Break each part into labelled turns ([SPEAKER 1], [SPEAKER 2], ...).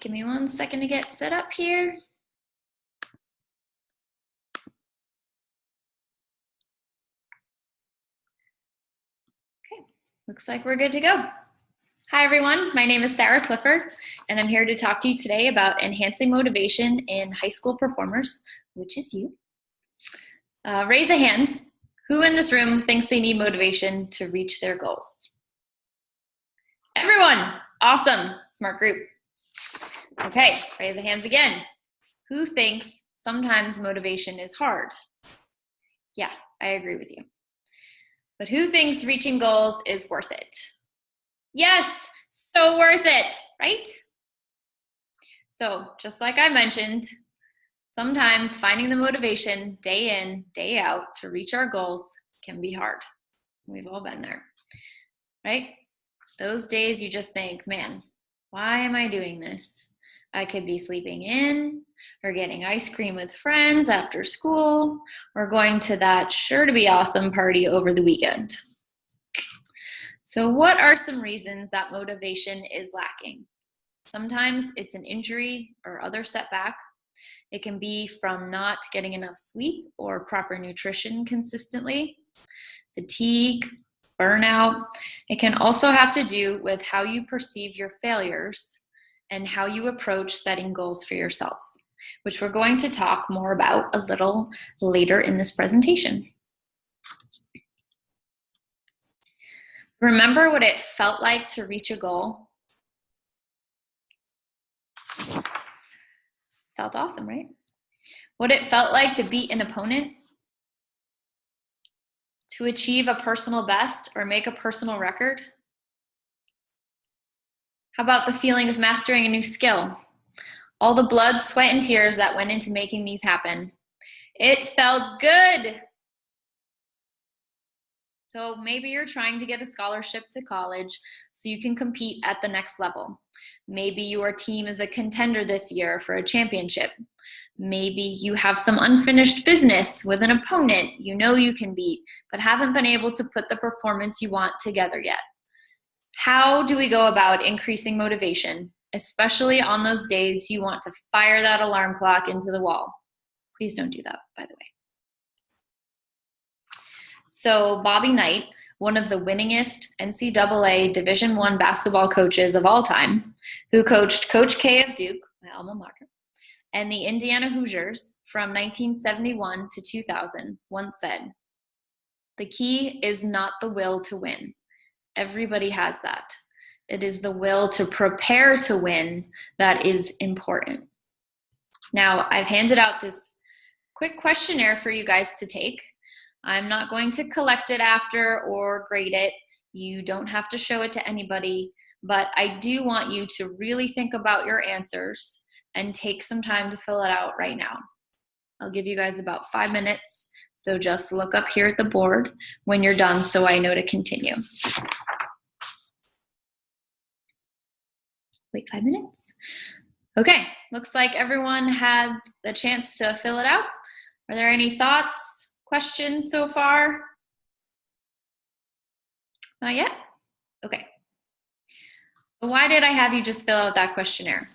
[SPEAKER 1] give me 1 second to get set up here. Okay, looks like we're good to go. Hi everyone, my name is Sarah Clifford, and I'm here to talk to you today about enhancing motivation in high school performers, which is you. Raise a hands. Who in this room thinks they need motivation to reach their goals? Everyone, awesome, smart group. Okay, raise the hands again. Who thinks sometimes motivation is hard? Yeah, I agree with you. But who thinks reaching goals is worth it? Yes, so worth it, right? So just like I mentioned, sometimes finding the motivation day in, day out to reach our goals can be hard. We've all been there, right? Those days you just think, man, why am I doing this? I could be sleeping in or getting ice cream with friends after school or going to that sure to be awesome party over the weekend. So what are some reasons that motivation is lacking? Sometimes it's an injury or other setback. It can be from not getting enough sleep or proper nutrition consistently, fatigue, burnout. It can also have to do with how you perceive your failures and how you approach setting goals for yourself, which we're going to talk more about a little later in this presentation. Remember what it felt like to reach a goal? Felt awesome, right? What it felt like to beat an opponent, to achieve a personal best or make a personal record? How about the feeling of mastering a new skill? All the blood, sweat, and tears that went into making these happen. It felt good. So maybe you're trying to get a scholarship to college so you can compete at the next level. Maybe your team is a contender this year for a championship. Maybe you have some unfinished business with an opponent you know you can beat, but haven't been able to put the performance you want together yet. How do we go about increasing motivation, especially on those days you want to fire that alarm clock into the wall? Please don't do that, by the way. So Bobby Knight, one of the winningest NCAA Division I basketball coaches of all time, who coached Coach K of Duke, my alma mater, and the Indiana Hoosiers from 1971 to 2000, once said, "The key is not the will to win. Everybody has that. It is the will to prepare to win that is important." Now, I've handed out this quick questionnaire for you guys to take. I'm not going to collect it after or grade it. You don't have to show it to anybody, but I do want you to really think about your answers and take some time to fill it out right now. I'll give you guys about 5 minutes, so just look up here at the board when you're done so I know to continue. Wait 5 minutes. Okay, looks like everyone had the chance to fill it out. Are there any thoughts, questions so far? Not yet? Okay. Why did I have you just fill out that questionnaire?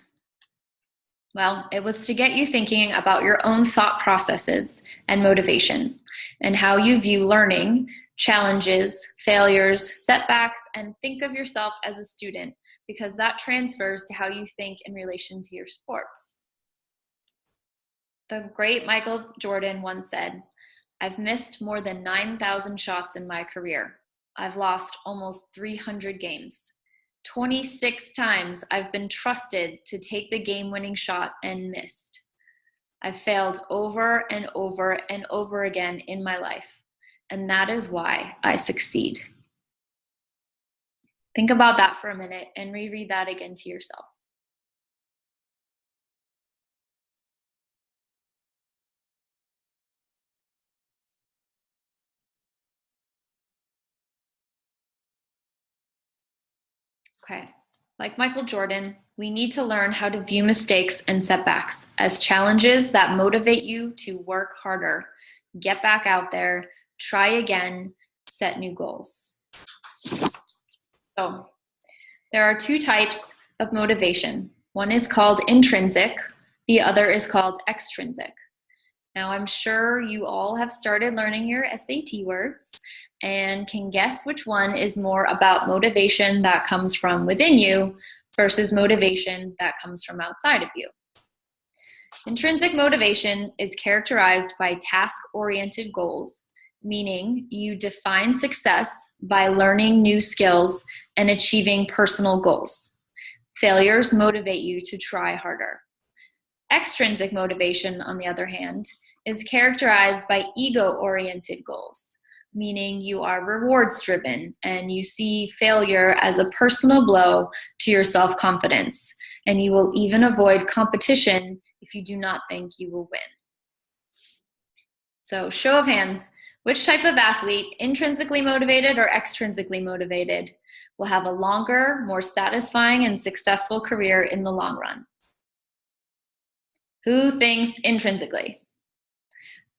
[SPEAKER 1] Well, it was to get you thinking about your own thought processes and motivation and how you view learning, challenges, failures, setbacks, and think of yourself as a student, because that transfers to how you think in relation to your sports. The great Michael Jordan once said, "I've missed more than 9,000 shots in my career. I've lost almost 300 games. 26 times I've been trusted to take the game-winning shot and missed. I've failed over and over and over again in my life, and that is why I succeed." Think about that for a minute and reread that again to yourself. Okay. Like Michael Jordan, we need to learn how to view mistakes and setbacks as challenges that motivate you to work harder, get back out there, try again, set new goals. So, there are two types of motivation. One is called intrinsic, the other is called extrinsic. Now, I'm sure you all have started learning your SAT words and can guess which one is more about motivation that comes from within you versus motivation that comes from outside of you. Intrinsic motivation is characterized by task-oriented goals, meaning you define success by learning new skills and achieving personal goals. Failures motivate you to try harder. Extrinsic motivation, on the other hand, is characterized by ego-oriented goals, meaning you are rewards-driven and you see failure as a personal blow to your self-confidence, and you will even avoid competition if you do not think you will win. So, show of hands, which type of athlete, intrinsically motivated or extrinsically motivated, will have a longer, more satisfying, and successful career in the long run? Who thinks intrinsically?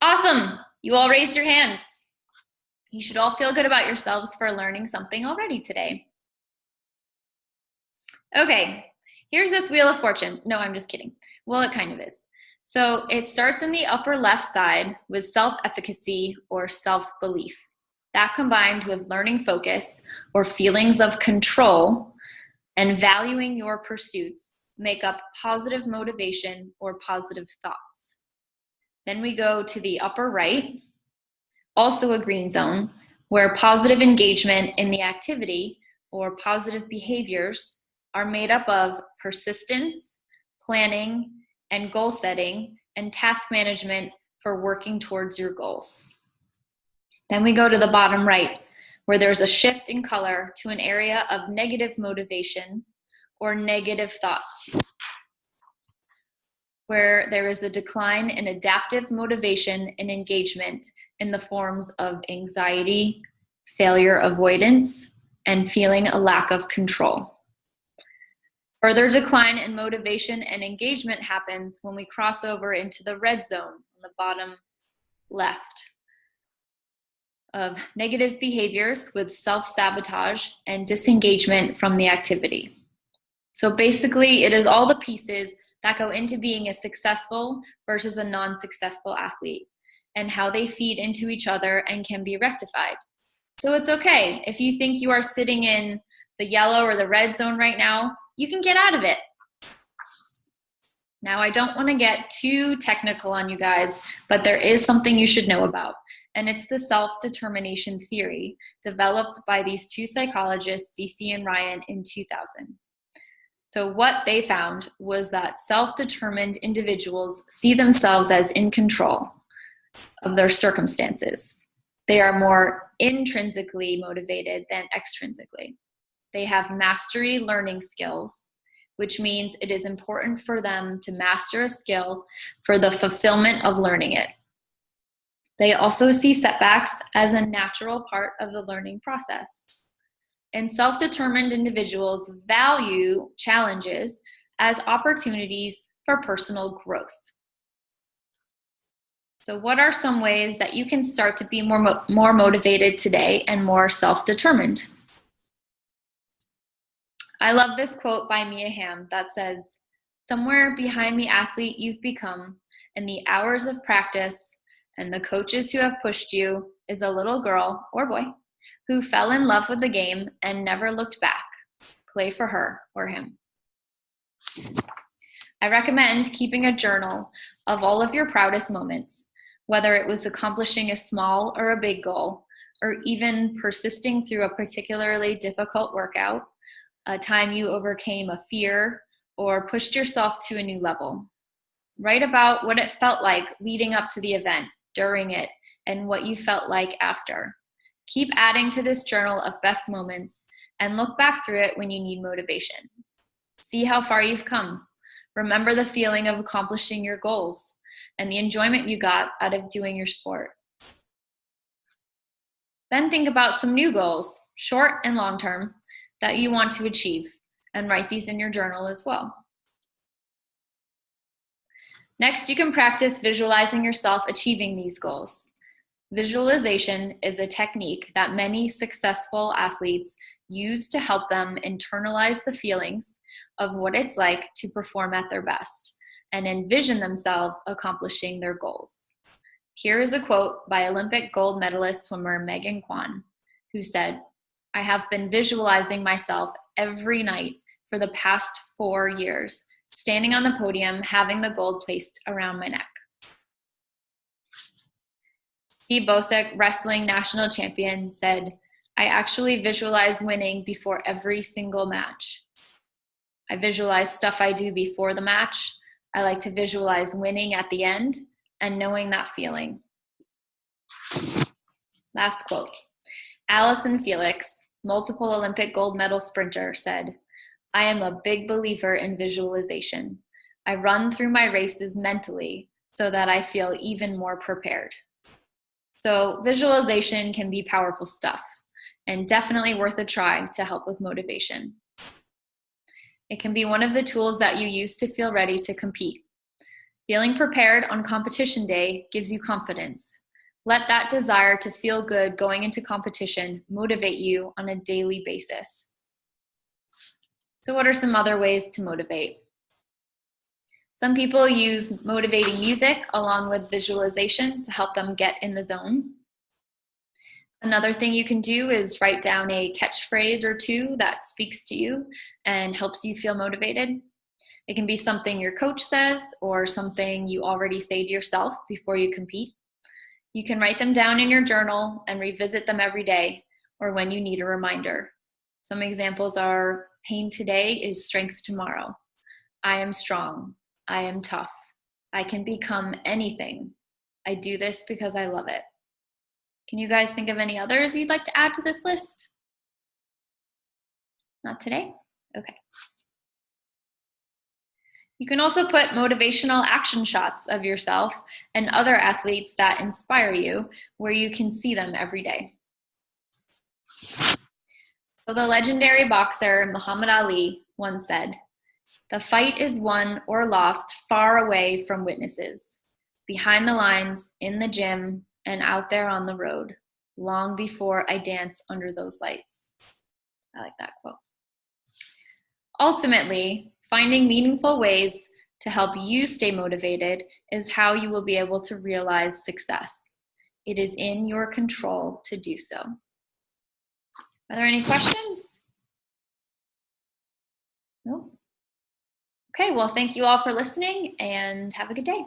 [SPEAKER 1] Awesome! You all raised your hands. You should all feel good about yourselves for learning something already today. Okay, here's this Wheel of Fortune. No, I'm just kidding. Well, it kind of is. So it starts in the upper left side with self-efficacy or self-belief. That combined with learning focus or feelings of control and valuing your pursuits make up positive motivation or positive thoughts. Then we go to the upper right, also a green zone, where positive engagement in the activity or positive behaviors are made up of persistence, planning, and goal setting, and task management for working towards your goals. Then we go to the bottom right, where there's a shift in color to an area of negative motivation or negative thoughts, where there is a decline in adaptive motivation and engagement in the forms of anxiety, failure avoidance, and feeling a lack of control. Further decline in motivation and engagement happens when we cross over into the red zone on the bottom left of negative behaviors with self-sabotage and disengagement from the activity. So basically, it is all the pieces that go into being a successful versus a non-successful athlete and how they feed into each other and can be rectified. So it's okay if you think you are sitting in the yellow or the red zone right now, you can get out of it. Now, I don't want to get too technical on you guys, but there is something you should know about, and it's the self-determination theory developed by these two psychologists, DC and Ryan, in 2000. So what they found was that self-determined individuals see themselves as in control of their circumstances. They are more intrinsically motivated than extrinsically. They have mastery learning skills, which means it is important for them to master a skill for the fulfillment of learning it. They also see setbacks as a natural part of the learning process. And self-determined individuals value challenges as opportunities for personal growth. So what are some ways that you can start to be more motivated today and more self-determined? I love this quote by Mia Hamm that says, "Somewhere behind the athlete you've become and the hours of practice and the coaches who have pushed you is a little girl or boy who fell in love with the game and never looked back. Play for her or him." I recommend keeping a journal of all of your proudest moments, whether it was accomplishing a small or a big goal, or even persisting through a particularly difficult workout, a time you overcame a fear, or pushed yourself to a new level. Write about what it felt like leading up to the event, during it, and what you felt like after. Keep adding to this journal of best moments and look back through it when you need motivation. See how far you've come. Remember the feeling of accomplishing your goals and the enjoyment you got out of doing your sport. Then think about some new goals, short and long term, that you want to achieve, and write these in your journal as well. Next, you can practice visualizing yourself achieving these goals. Visualization is a technique that many successful athletes use to help them internalize the feelings of what it's like to perform at their best and envision themselves accomplishing their goals. Here is a quote by Olympic gold medalist swimmer Megan Kwan, who said, "I have been visualizing myself every night for the past 4 years, standing on the podium, having the gold placed around my neck." Steve Bosek, wrestling national champion, said, "I actually visualize winning before every single match. I visualize stuff I do before the match. I like to visualize winning at the end and knowing that feeling." Last quote. Allison Felix, multiple Olympic gold medal sprinter, said, "I am a big believer in visualization. I run through my races mentally so that I feel even more prepared." So visualization can be powerful stuff and definitely worth a try to help with motivation. It can be one of the tools that you use to feel ready to compete. Feeling prepared on competition day gives you confidence. Let that desire to feel good going into competition motivate you on a daily basis. So what are some other ways to motivate? Some people use motivating music along with visualization to help them get in the zone. Another thing you can do is write down a catchphrase or two that speaks to you and helps you feel motivated. It can be something your coach says or something you already say to yourself before you compete. You can write them down in your journal and revisit them every day or when you need a reminder. Some examples are, pain today is strength tomorrow. I am strong. I am tough. I can become anything. I do this because I love it. Can you guys think of any others you'd like to add to this list? Not today? Okay. You can also put motivational action shots of yourself and other athletes that inspire you where you can see them every day. So the legendary boxer Muhammad Ali once said, "The fight is won or lost far away from witnesses, behind the lines, in the gym, and out there on the road, long before I dance under those lights." I like that quote. Ultimately, finding meaningful ways to help you stay motivated is how you will be able to realize success. It is in your control to do so. Are there any questions? No? Okay, well, thank you all for listening and have a good day.